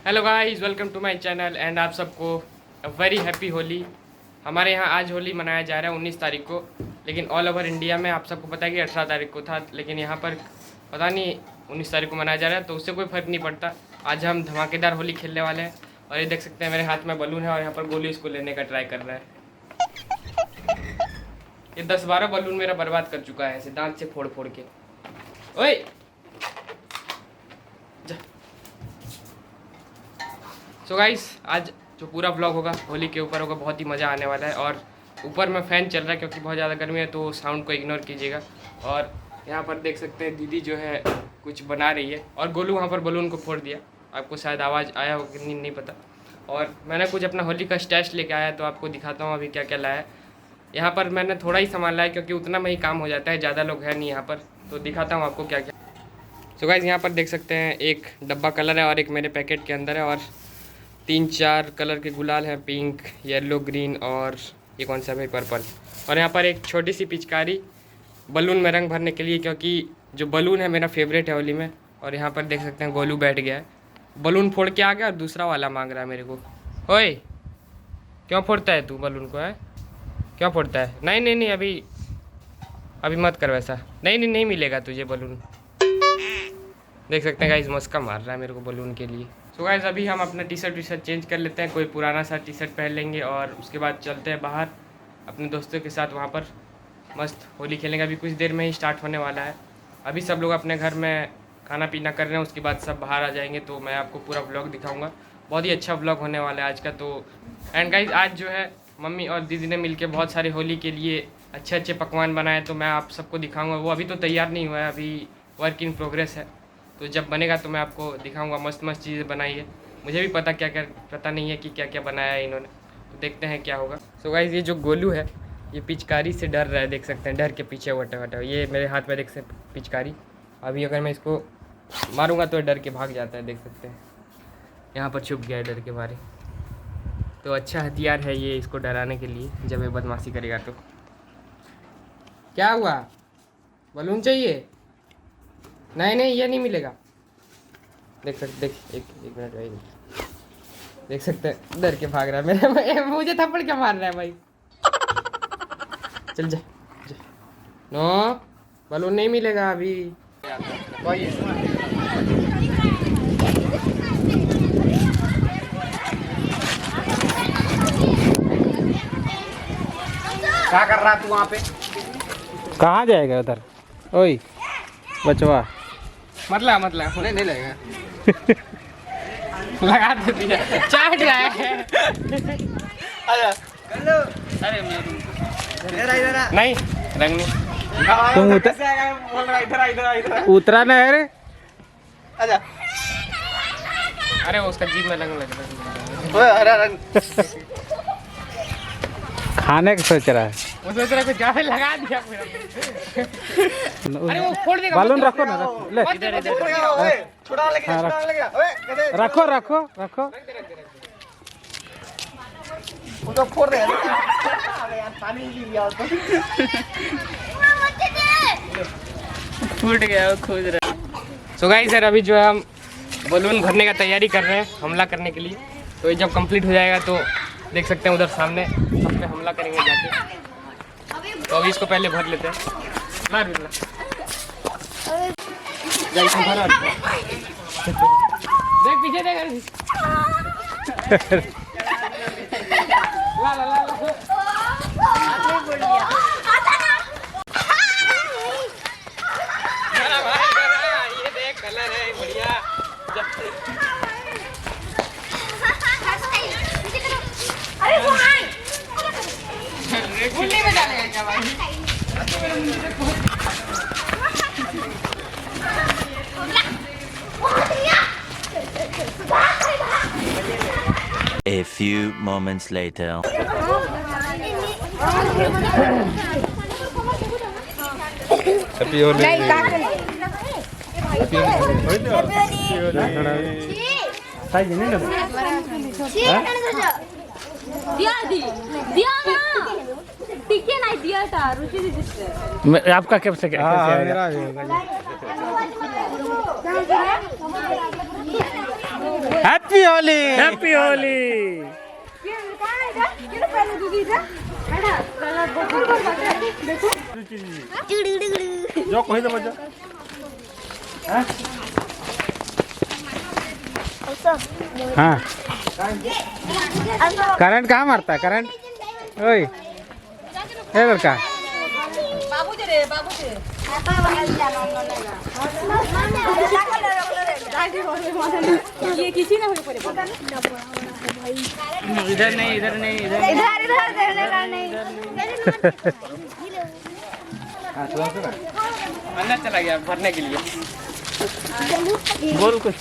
Hello guys, welcome to my channel and आप सबको very happy Holi. हमारे यहाँ आज होली मनाया जा रहा है 19 तारीख को, लेकिन ऑल ओवर इंडिया में आप सबको पता है कि 18 तारीख को था, लेकिन यहाँ पर पता नहीं 19 तारीख को मनाया जा रहा है, तो उससे कोई फ़र्क नहीं पड़ता। आज हम धमाकेदार होली खेलने वाले हैं और ये देख सकते हैं मेरे हाथ में बलून है और यहाँ पर गोलू इसको लेने का ट्राई कर रहा है। ये 10-12 बलून मेरा बर्बाद कर चुका है ऐसे दांत से फोड़ फोड़ के। ओए सो गाइस, आज जो पूरा व्लॉग होगा होली के ऊपर होगा, बहुत ही मज़ा आने वाला है। और ऊपर में फ़ैन चल रहा है क्योंकि बहुत ज़्यादा गर्मी है, तो साउंड को इग्नोर कीजिएगा। और यहाँ पर देख सकते हैं दीदी जो है कुछ बना रही है और गोलू वहाँ पर बलून को फोड़ दिया। आपको शायद आवाज़ आया हो कि नहीं पता। और मैंने कुछ अपना होली का स्टैश लेके आया, तो आपको दिखाता हूँ अभी क्या क्या लाया है। यहाँ पर मैंने थोड़ा ही सामान लाया क्योंकि उतना में ही काम हो जाता है, ज़्यादा लोग हैं नहीं यहाँ पर, तो दिखाता हूँ आपको क्या क्या। सो गाइस, यहाँ पर देख सकते हैं एक डब्बा कलर है और एक मेरे पैकेट के अंदर है, और 3-4 कलर के गुलाल हैं, पिंक, येलो, ग्रीन और ये कौन सा भाई, पर्पल। और यहाँ पर एक छोटी सी पिचकारी बलून में रंग भरने के लिए, क्योंकि जो बलून है मेरा फेवरेट है होली में। और यहाँ पर देख सकते हैं गोलू बैठ गया है, बलून फोड़ के आ गया और दूसरा वाला मांग रहा है मेरे को। ओए क्यों फोड़ता है तू बलून को, है क्यों फोड़ता है? नहीं नहीं नहीं, अभी मत कर वैसा। नहीं नहीं नहीं मिलेगा तुझे बलून। देख सकते हैं गाइस, मस्का मार रहा है मेरे को बलून के लिए। सो गाइस, अभी हम अपना टी शर्ट चेंज कर लेते हैं, कोई पुराना सा टी शर्ट पहन लेंगे और उसके बाद चलते हैं बाहर अपने दोस्तों के साथ, वहाँ पर मस्त होली खेलेंगे। अभी कुछ देर में ही स्टार्ट होने वाला है। अभी सब लोग अपने घर में खाना पीना कर रहे हैं, उसके बाद सब बाहर आ जाएंगे, तो मैं आपको पूरा व्लॉग दिखाऊंगा। बहुत ही अच्छा व्लॉग होने वाला है आज का। तो एंड गाइस, आज जो है मम्मी और दीदी ने मिलकर बहुत सारे होली के लिए अच्छे अच्छे पकवान बनाए, तो मैं आप सबको दिखाऊँगा। वो अभी तो तैयार नहीं हुआ है, अभी वर्क इन प्रोग्रेस है, तो जब बनेगा तो मैं आपको दिखाऊंगा। मस्त मस्त चीज़ें बनाई है, मुझे भी पता नहीं है कि क्या क्या बनाया है इन्होंने, तो देखते हैं क्या होगा। सो गाइस, ये जो गोलू है ये पिचकारी से डर रहा है, देख सकते हैं, डर के पीछे वटा ये मेरे हाथ में देख सकते पिचकारी। अभी अगर मैं इसको मारूंगा तो डर के भाग जाता है, देख सकते हैं यहाँ पर छुप गया है डर के मारे। तो अच्छा हथियार है ये इसको डराने के लिए, जब ये बदमाशी करेगा तो। क्या हुआ, बलून चाहिए? नहीं नहीं, ये नहीं मिलेगा। देख सकते, एक मिनट भाई, देख सकते हैं डर के भाग रहा है मेरे मुझे थप्पड़ क्या मार रहा है भाई। चल जा, नो बलून नहीं मिलेगा अभी। क्या कर रहा तू वहाँ पे? कहाँ जाएगा उधर? ओए बचवा, मतलब नहीं नहीं लगेगा। लगा दे दिया, चाट रहा है। अरे इधर नहीं रंग नहीं। तुम इधर उतरा ना है रे। आजा। अरे उसका जीभ में रंग लग रहा है। ओए हरा रंग खाने का सोच रहा है। वो सोच रहा है कुछ ज्यादा लगा दिया मेरा। अरे वो फोड़ देगा। बालून रखो ना, रखो ले, इधर छुड़ा लेगा ओए गधे रखो रखो रखो। वो तो फोड़ दे। अरे यार पानी गिर गया तो फूट गया, वो खोज रहा है। सो गाइस सर, अभी जो है हम बलून भरने का तैयारी कर रहे हैं हमला करने के लिए। तो ये जब कंप्लीट हो जाएगा तो देख सकते हैं उधर सामने सब पे हमला करेंगे जाके। तो अभी इसको पहले भर लेते हैं। मार भी देख पीछे देख। ला ला ला ला। ये देख कलर है बढ़िया। में जाने का क्या भाई? A few moments later. Happy Holi. आपका कैसे क्या? हैप्पी होली हैप्पी होली जो कहीं तो बजा हाँ करंट कहाँ मारता है करंट ओए ये लड़का ये किसी ने इधर नहीं इधर नहीं इधर अंदर चला गया भरने के लिए। बोल कुछ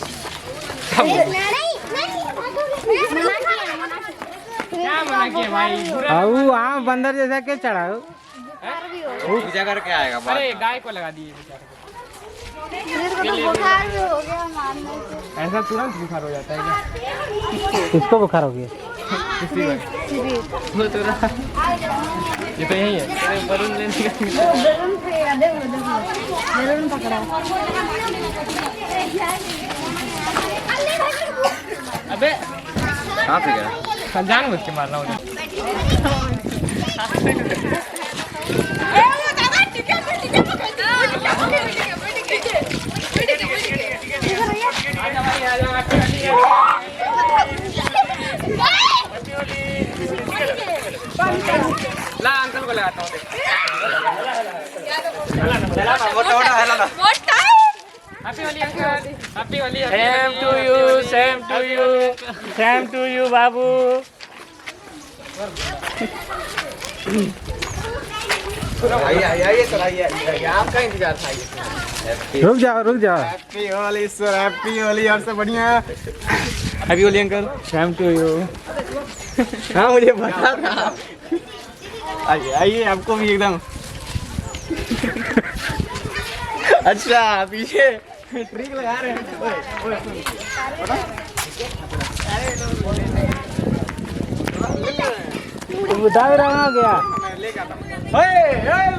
क्या मना किया भाई? आओ आम बंदर जैसा क्या चढ़ाओ पूजा करके आएगा अरे गाय को लगा दिए बुखार भी हो गया मारने से। ऐसा तुरंत बुखार हो जाता है क्या? किसको बुखार हो गया वो तो रहा ये तो यही है बलून लेने का बेलून थे याद है बेलून पकड़ा अबे कहाँ पे गया? जानबूझ के मारना होता ला अंकल को लगाता हूँ happy Holi uncle happy Holi same to you same to you same to you बाबू आइए आपका इंतजार था। रुक जाओ happy Holi sir, happy Holi. और सब बढ़िया? Happy Holi uncle. Same to you हाँ मुझे पता था। आइए आपको भी एकदम। अच्छा पीछे ट्रिक लगा रहे हैं। बुढ़ा रहा गया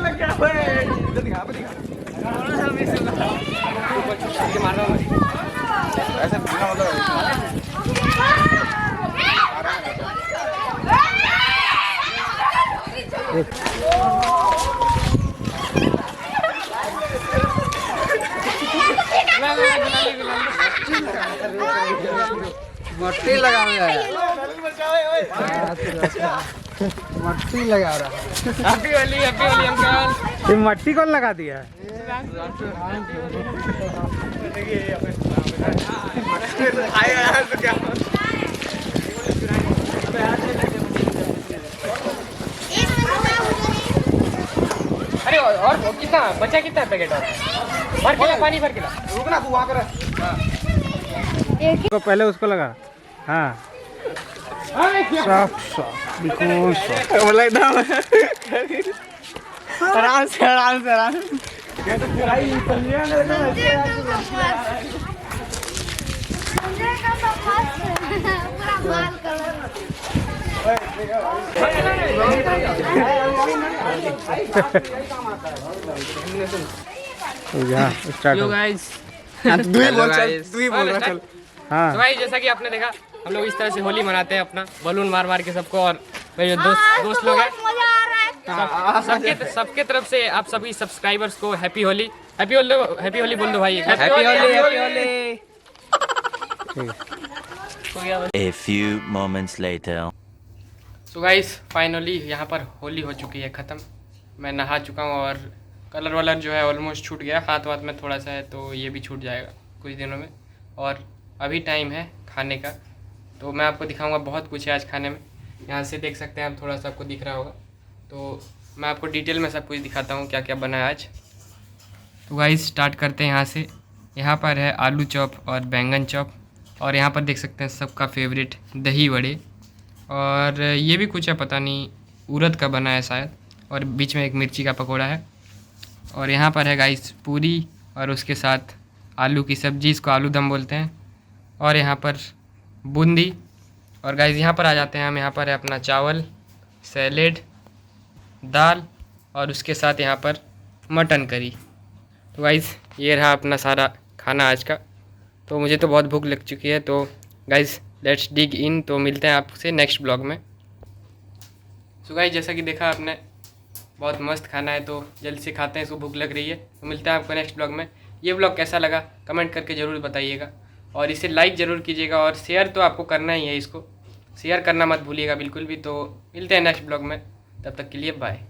लग गया ऐसा मट्टी लगा रहा है मट्टी लगा रहा है हैप्पी होली अंकल ये मट्टी कौन लगा दिया है अरे और कितना बचा कितना पैकेट और भर के ला पानी भर के ला रुकना तू वहाँ कर। तो पहले उसको लगा हाँ साफ बिल्कुल साफ बोला एकदम आराम से स्टार्ट यो गाइस तू ही बोल रहा चल। हाँ तो भाई जैसा कि आपने देखा हम लोग इस तरह से होली मनाते हैं अपना बलून मार के सबको। और मेरे जो दोस्त लोग हैं मजा आ रहा है। सबके तरफ से आप सभी सब्सक्राइबर्स को हैप्पी होली बोल दो भाई। A few moments later. So guys finally यहाँ पर होली हो चुकी है ख़त्म। मैं नहा चुका हूँ और कलर वलर जो है ऑलमोस्ट छूट गया। हाथ में थोड़ा सा है तो ये भी छूट जाएगा कुछ दिनों में। और अभी टाइम है खाने का तो मैं आपको दिखाऊंगा बहुत कुछ है आज खाने में। यहाँ से देख सकते हैं आप, थोड़ा सा आपको दिख रहा होगा तो मैं आपको डिटेल में सब कुछ दिखाता हूँ क्या क्या बना है आज। तो गाइस स्टार्ट करते हैं यहाँ से। यहाँ पर है आलू चॉप और बैंगन चॉप और यहाँ पर देख सकते हैं सबका फेवरेट दही वड़े। और ये भी कुछ है पता नहीं उड़द का बना है शायद। और बीच में एक मिर्ची का पकौड़ा है। और यहाँ पर है गाइस पूरी और उसके साथ आलू की सब्ज़ी, इसको आलू दम बोलते हैं। और यहाँ पर बूंदी। और गाइस यहाँ पर आ जाते हैं हम। यहाँ पर है अपना चावल, सैलेड, दाल और उसके साथ यहाँ पर मटन करी। तो गाइस ये रहा अपना सारा खाना आज का। तो मुझे तो बहुत भूख लग चुकी है तो गाइस लेट्स डिग इन। तो मिलते हैं आपसे नेक्स्ट ब्लॉग में। सो गाइस जैसा कि देखा आपने, बहुत मस्त खाना है, तो जल्द से खाते हैं, इसको भूख लग रही है। तो मिलते हैं आपको नेक्स्ट ब्लॉग में। ये ब्लॉग कैसा लगा कमेंट करके ज़रूर बताइएगा, और इसे लाइक ज़रूर कीजिएगा, और शेयर तो आपको करना ही है, इसको शेयर करना मत भूलिएगा बिल्कुल भी। तो मिलते हैं नेक्स्ट ब्लॉग में, तब तक के लिए बाय।